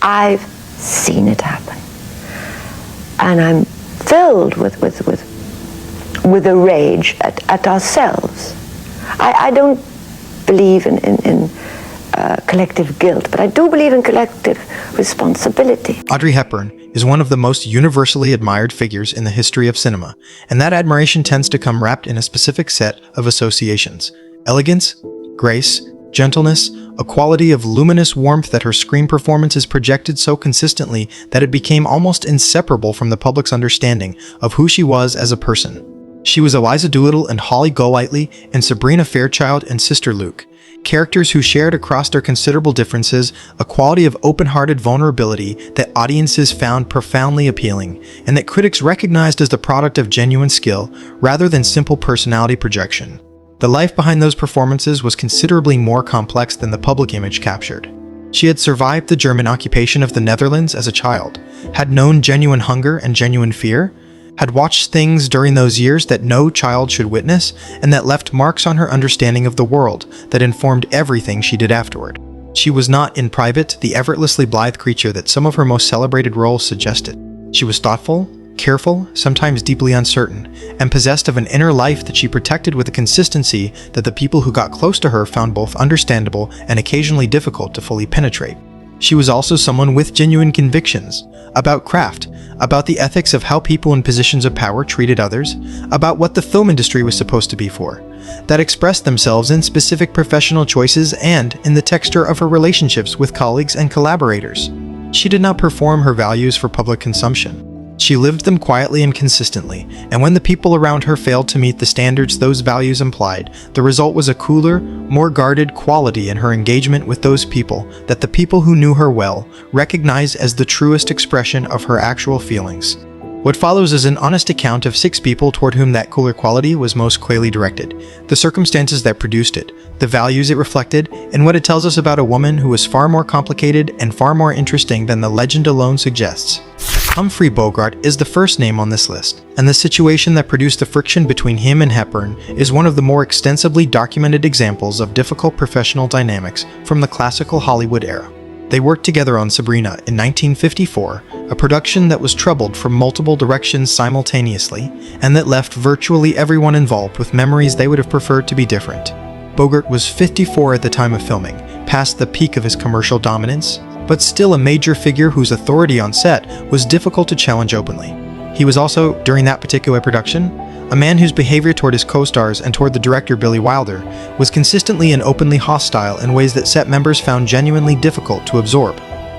I've seen it happen. And I'm filled with a rage at ourselves. I don't believe in collective guilt, but I do believe in collective responsibility. Audrey Hepburn is one of the most universally admired figures in the history of cinema, and that admiration tends to come wrapped in a specific set of associations: elegance, grace, gentleness, a quality of luminous warmth that her screen performances projected so consistently that it became almost inseparable from the public's understanding of who she was as a person. She was Eliza Doolittle and Holly Golightly in Sabrina Fairchild and Sister Luke, characters who shared across their considerable differences a quality of open-hearted vulnerability that audiences found profoundly appealing, and that critics recognized as the product of genuine skill rather than simple personality projection. The life behind those performances was considerably more complex than the public image captured. She had survived the German occupation of the Netherlands as a child, had known genuine hunger and genuine fear, had watched things during those years that no child should witness, and that left marks on her understanding of the world that informed everything she did afterward. She was not, in private, the effortlessly blithe creature that some of her most celebrated roles suggested. She was thoughtful, careful, sometimes deeply uncertain, and possessed of an inner life that she protected with a consistency that the people who got close to her found both understandable and occasionally difficult to fully penetrate. She was also someone with genuine convictions about craft, about the ethics of how people in positions of power treated others, about what the film industry was supposed to be for, that expressed themselves in specific professional choices and in the texture of her relationships with colleagues and collaborators. She did not perform her values for public consumption. She lived them quietly and consistently, and when the people around her failed to meet the standards those values implied, the result was a cooler, more guarded quality in her engagement with those people that the people who knew her well recognized as the truest expression of her actual feelings. What follows is an honest account of 6 people toward whom that cooler quality was most clearly directed, the circumstances that produced it, the values it reflected, and what it tells us about a woman who was far more complicated and far more interesting than the legend alone suggests. Humphrey Bogart is the first name on this list, and the situation that produced the friction between him and Hepburn is one of the more extensively documented examples of difficult professional dynamics from the classical Hollywood era. They worked together on Sabrina in 1954, a production that was troubled from multiple directions simultaneously, and that left virtually everyone involved with memories they would have preferred to be different. Bogart was 54 at the time of filming, past the peak of his commercial dominance, but still a major figure whose authority on set was difficult to challenge openly. He was also, during that particular production, a man whose behavior toward his co-stars and toward the director Billy Wilder was consistently and openly hostile in ways that set members found genuinely difficult to absorb.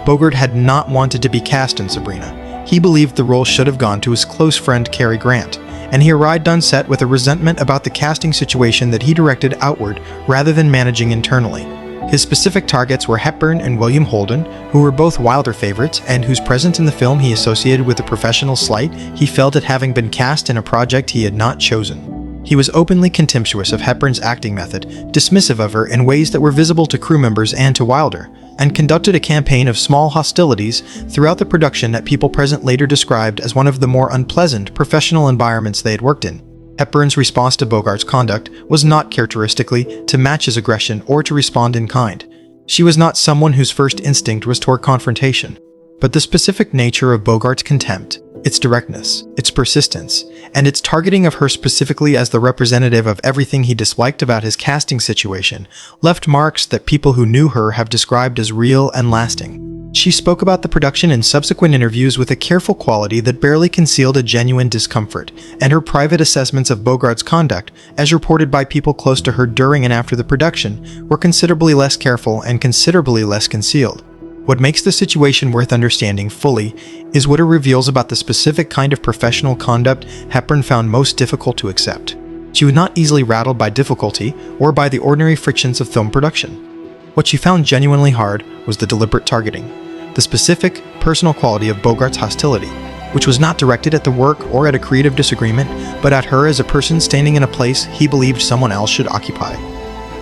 Bogart had not wanted to be cast in Sabrina. He believed the role should have gone to his close friend Cary Grant, and he arrived on set with a resentment about the casting situation that he directed outward rather than managing internally. His specific targets were Hepburn and William Holden, who were both Wilder favorites and whose presence in the film he associated with the professional slight he felt at having been cast in a project he had not chosen. He was openly contemptuous of Hepburn's acting method, dismissive of her in ways that were visible to crew members and to Wilder, and conducted a campaign of small hostilities throughout the production that people present later described as one of the more unpleasant professional environments they had worked in. Hepburn's response to Bogart's conduct was not characteristically to match his aggression or to respond in kind. She was not someone whose first instinct was toward confrontation, but the specific nature of Bogart's contempt, its directness, its persistence, and its targeting of her specifically as the representative of everything he disliked about his casting situation, left marks that people who knew her have described as real and lasting. She spoke about the production in subsequent interviews with a careful quality that barely concealed a genuine discomfort, and her private assessments of Bogart's conduct, as reported by people close to her during and after the production, were considerably less careful and considerably less concealed. What makes the situation worth understanding fully is what it reveals about the specific kind of professional conduct Hepburn found most difficult to accept. She was not easily rattled by difficulty or by the ordinary frictions of film production. What she found genuinely hard was the deliberate targeting, the specific, personal quality of Bogart's hostility, which was not directed at the work or at a creative disagreement, but at her as a person standing in a place he believed someone else should occupy.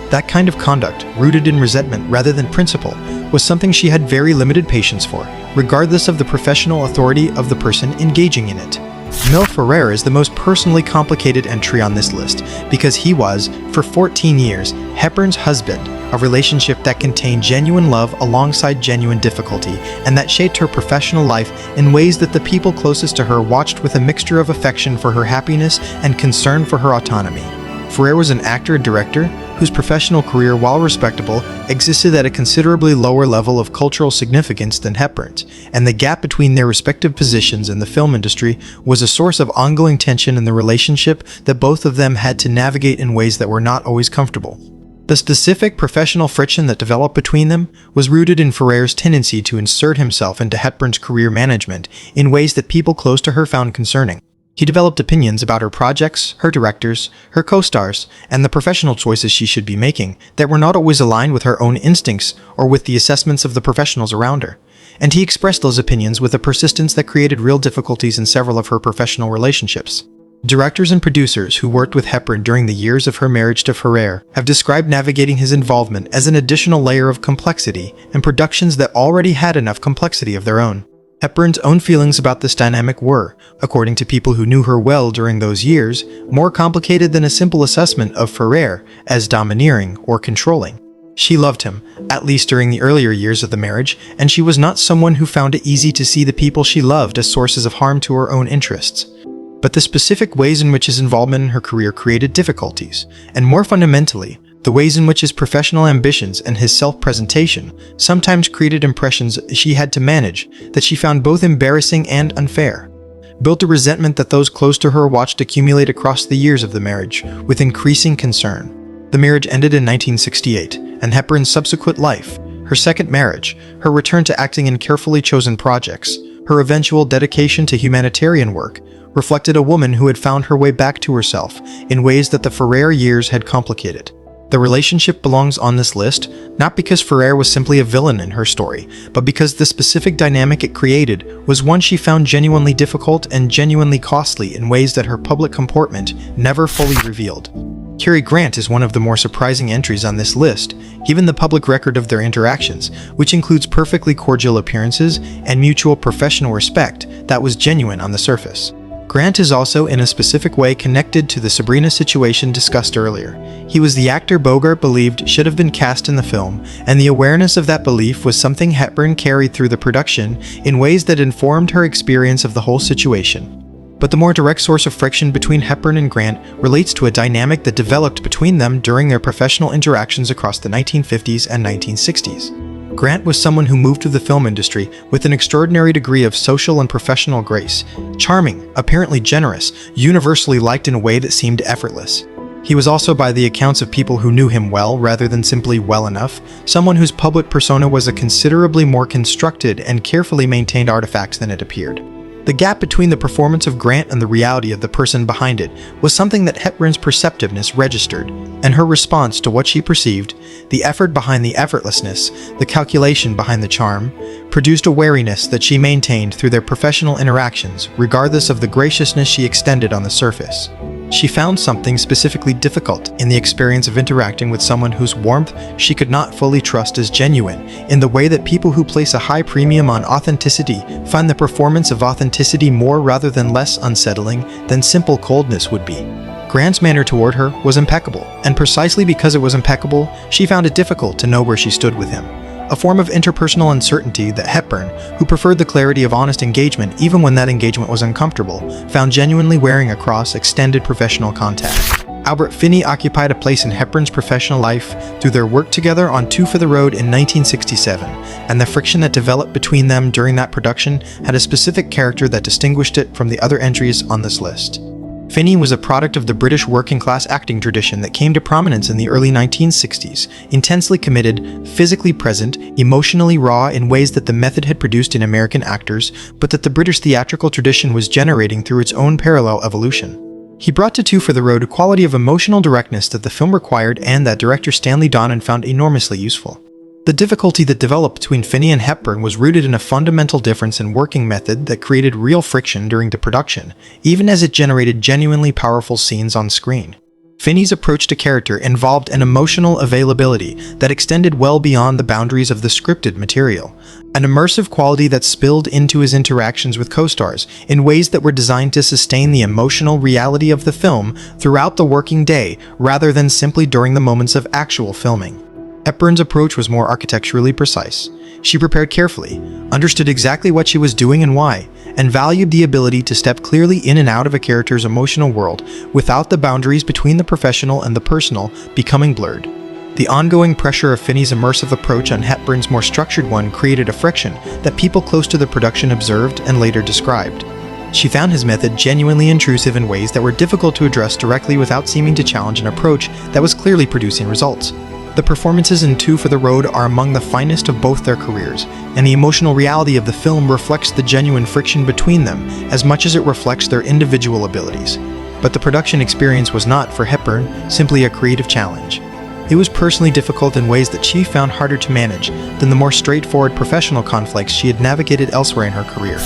That kind of conduct, rooted in resentment rather than principle, was something she had very limited patience for, regardless of the professional authority of the person engaging in it. Mil Ferrer is the most personally complicated entry on this list because he was, for 14 years, Hepburn's husband, a relationship that contained genuine love alongside genuine difficulty, and that shaped her professional life in ways that the people closest to her watched with a mixture of affection for her happiness and concern for her autonomy. Ferrer was an actor and director whose professional career, while respectable, existed at a considerably lower level of cultural significance than Hepburn's, and the gap between their respective positions in the film industry was a source of ongoing tension in the relationship that both of them had to navigate in ways that were not always comfortable. The specific professional friction that developed between them was rooted in Ferrer's tendency to insert himself into Hepburn's career management in ways that people close to her found concerning. He developed opinions about her projects, her directors, her co-stars, and the professional choices she should be making that were not always aligned with her own instincts or with the assessments of the professionals around her. And he expressed those opinions with a persistence that created real difficulties in several of her professional relationships. Directors and producers who worked with Hepburn during the years of her marriage to Ferrer have described navigating his involvement as an additional layer of complexity in productions that already had enough complexity of their own. Hepburn's own feelings about this dynamic were, according to people who knew her well during those years, more complicated than a simple assessment of Ferrer as domineering or controlling. She loved him, at least during the earlier years of the marriage, and she was not someone who found it easy to see the people she loved as sources of harm to her own interests. But the specific ways in which his involvement in her career created difficulties, and more fundamentally, the ways in which his professional ambitions and his self-presentation sometimes created impressions she had to manage that she found both embarrassing and unfair, built a resentment that those close to her watched accumulate across the years of the marriage with increasing concern. The marriage ended in 1968, and Hepburn's subsequent life, her second marriage, her return to acting in carefully chosen projects, her eventual dedication to humanitarian work, reflected a woman who had found her way back to herself in ways that the Ferrer years had complicated. The relationship belongs on this list, not because Ferrer was simply a villain in her story, but because the specific dynamic it created was one she found genuinely difficult and genuinely costly in ways that her public comportment never fully revealed. Cary Grant is one of the more surprising entries on this list, given the public record of their interactions, which includes perfectly cordial appearances and mutual professional respect that was genuine on the surface. Grant is also in a specific way connected to the Sabrina situation discussed earlier. He was the actor Bogart believed should have been cast in the film, and the awareness of that belief was something Hepburn carried through the production in ways that informed her experience of the whole situation. But the more direct source of friction between Hepburn and Grant relates to a dynamic that developed between them during their professional interactions across the 1950s and 1960s. Grant was someone who moved to the film industry with an extraordinary degree of social and professional grace, charming, apparently generous, universally liked in a way that seemed effortless. He was also, by the accounts of people who knew him well rather than simply well enough, someone whose public persona was a considerably more constructed and carefully maintained artifact than it appeared. The gap between the performance of Grant and the reality of the person behind it was something that Hepburn's perceptiveness registered, and her response to what she perceived, the effort behind the effortlessness, the calculation behind the charm, produced a wariness that she maintained through their professional interactions, regardless of the graciousness she extended on the surface. She found something specifically difficult in the experience of interacting with someone whose warmth she could not fully trust as genuine, in the way that people who place a high premium on authenticity find the performance of authenticity more rather than less unsettling than simple coldness would be. Grant's manner toward her was impeccable, and precisely because it was impeccable, she found it difficult to know where she stood with him. A form of interpersonal uncertainty that Hepburn, who preferred the clarity of honest engagement even when that engagement was uncomfortable, found genuinely wearing across extended professional contact. Albert Finney occupied a place in Hepburn's professional life through their work together on Two for the Road in 1967, and the friction that developed between them during that production had a specific character that distinguished it from the other entries on this list. Finney was a product of the British working-class acting tradition that came to prominence in the early 1960s, intensely committed, physically present, emotionally raw in ways that the method had produced in American actors, but that the British theatrical tradition was generating through its own parallel evolution. He brought to Two for the Road a quality of emotional directness that the film required and that director Stanley Donen found enormously useful. The difficulty that developed between Finney and Hepburn was rooted in a fundamental difference in working method that created real friction during the production, even as it generated genuinely powerful scenes on screen. Finney's approach to character involved an emotional availability that extended well beyond the boundaries of the scripted material, an immersive quality that spilled into his interactions with co-stars in ways that were designed to sustain the emotional reality of the film throughout the working day rather than simply during the moments of actual filming. Hepburn's approach was more architecturally precise. She prepared carefully, understood exactly what she was doing and why, and valued the ability to step clearly in and out of a character's emotional world without the boundaries between the professional and the personal becoming blurred. The ongoing pressure of Finney's immersive approach on Hepburn's more structured one created a friction that people close to the production observed and later described. She found his method genuinely intrusive in ways that were difficult to address directly without seeming to challenge an approach that was clearly producing results. The performances in Two for the Road are among the finest of both their careers, and the emotional reality of the film reflects the genuine friction between them as much as it reflects their individual abilities. But the production experience was not, for Hepburn, simply a creative challenge. It was personally difficult in ways that she found harder to manage than the more straightforward professional conflicts she had navigated elsewhere in her career.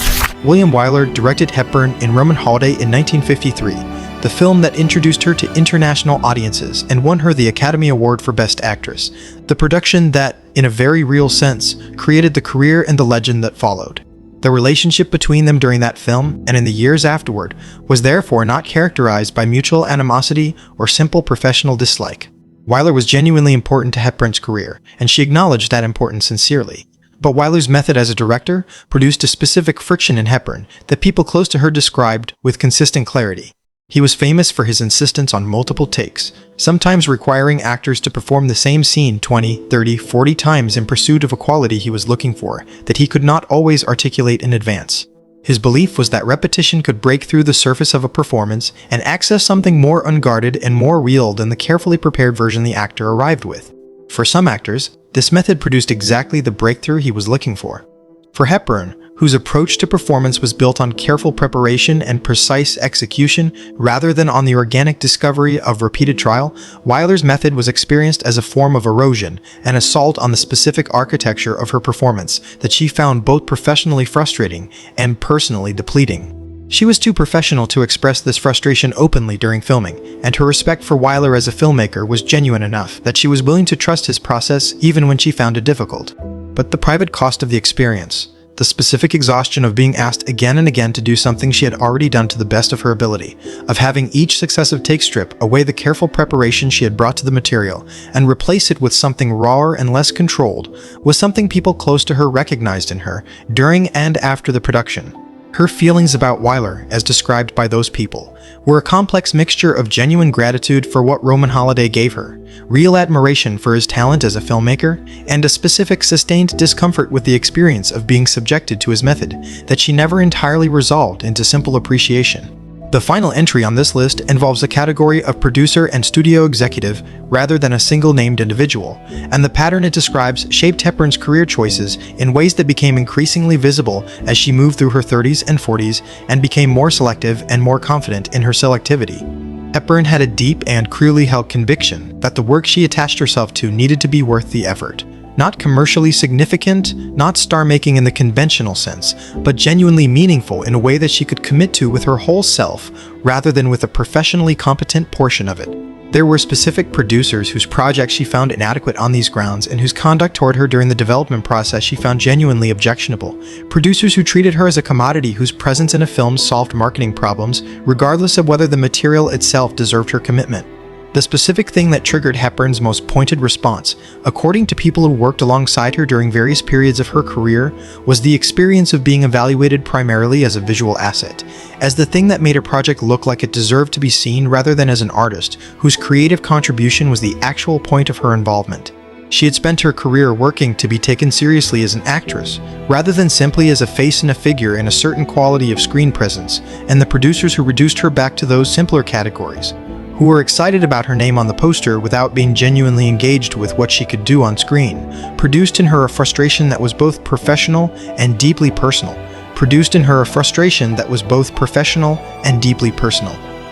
William Wyler directed Hepburn in Roman Holiday in 1953, the film that introduced her to international audiences and won her the Academy Award for Best Actress, the production that, in a very real sense, created the career and the legend that followed. The relationship between them during that film and in the years afterward was therefore not characterized by mutual animosity or simple professional dislike. Wyler was genuinely important to Hepburn's career, and she acknowledged that importance sincerely. But Wyler's method as a director produced a specific friction in Hepburn that people close to her described with consistent clarity. He was famous for his insistence on multiple takes, sometimes requiring actors to perform the same scene 20, 30, 40 times in pursuit of a quality he was looking for that he could not always articulate in advance. His belief was that repetition could break through the surface of a performance and access something more unguarded and more real than the carefully prepared version the actor arrived with. For some actors, this method produced exactly the breakthrough he was looking for. For Hepburn, whose approach to performance was built on careful preparation and precise execution rather than on the organic discovery of repeated trial, Wyler's method was experienced as a form of erosion, an assault on the specific architecture of her performance that she found both professionally frustrating and personally depleting. She was too professional to express this frustration openly during filming, and her respect for Wyler as a filmmaker was genuine enough that she was willing to trust his process even when she found it difficult. But the private cost of the experience, the specific exhaustion of being asked again and again to do something she had already done to the best of her ability, of having each successive take strip away the careful preparation she had brought to the material and replace it with something rawer and less controlled, was something people close to her recognized in her during and after the production. Her feelings about Wyler, as described by those people, were a complex mixture of genuine gratitude for what Roman Holiday gave her, real admiration for his talent as a filmmaker, and a specific sustained discomfort with the experience of being subjected to his method that she never entirely resolved into simple appreciation. The final entry on this list involves a category of producer and studio executive rather than a single named individual, and the pattern it describes shaped Hepburn's career choices in ways that became increasingly visible as she moved through her 30s and 40s and became more selective and more confident in her selectivity. Hepburn had a deep and clearly held conviction that the work she attached herself to needed to be worth the effort. Not commercially significant, not star-making in the conventional sense, but genuinely meaningful in a way that she could commit to with her whole self, rather than with a professionally competent portion of it. There were specific producers whose projects she found inadequate on these grounds and whose conduct toward her during the development process she found genuinely objectionable. Producers who treated her as a commodity whose presence in a film solved marketing problems, regardless of whether the material itself deserved her commitment. The specific thing that triggered Hepburn's most pointed response, according to people who worked alongside her during various periods of her career, was the experience of being evaluated primarily as a visual asset, as the thing that made a project look like it deserved to be seen rather than as an artist whose creative contribution was the actual point of her involvement. She had spent her career working to be taken seriously as an actress, rather than simply as a face and a figure in a certain quality of screen presence, and the producers who reduced her back to those simpler categories, who were excited about her name on the poster without being genuinely engaged with what she could do on screen, produced in her a frustration that was both professional and deeply personal.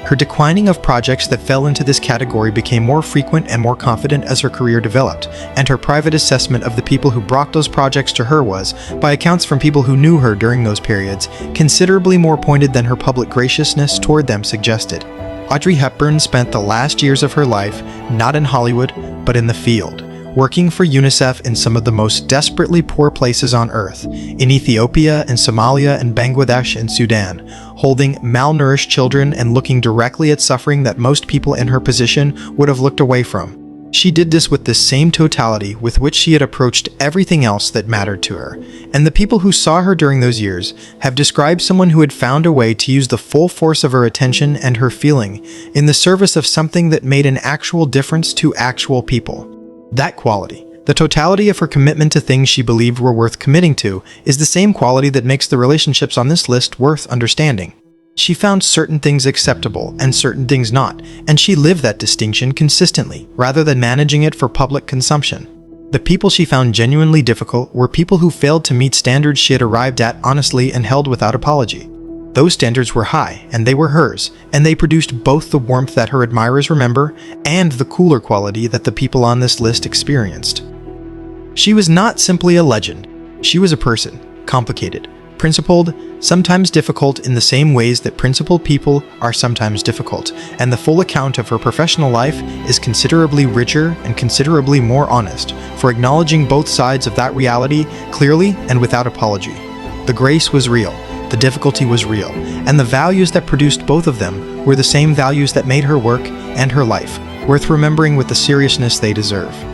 Her declining of projects that fell into this category became more frequent and more confident as her career developed, and her private assessment of the people who brought those projects to her was, by accounts from people who knew her during those periods, considerably more pointed than her public graciousness toward them suggested. Audrey Hepburn spent the last years of her life not in Hollywood, but in the field, working for UNICEF in some of the most desperately poor places on Earth, in Ethiopia and Somalia and Bangladesh and Sudan, holding malnourished children and looking directly at suffering that most people in her position would have looked away from. She did this with the same totality with which she had approached everything else that mattered to her, and the people who saw her during those years have described someone who had found a way to use the full force of her attention and her feeling in the service of something that made an actual difference to actual people. That quality, the totality of her commitment to things she believed were worth committing to, is the same quality that makes the relationships on this list worth understanding. She found certain things acceptable and certain things not, and she lived that distinction consistently, rather than managing it for public consumption. The people she found genuinely difficult were people who failed to meet standards she had arrived at honestly and held without apology. Those standards were high, and they were hers, and they produced both the warmth that her admirers remember and the cooler quality that the people on this list experienced. She was not simply a legend. She was a person, complicated, principled, sometimes difficult in the same ways that principled people are sometimes difficult, and the full account of her professional life is considerably richer and considerably more honest for acknowledging both sides of that reality clearly and without apology. The grace was real, the difficulty was real, and the values that produced both of them were the same values that made her work and her life worth remembering with the seriousness they deserve.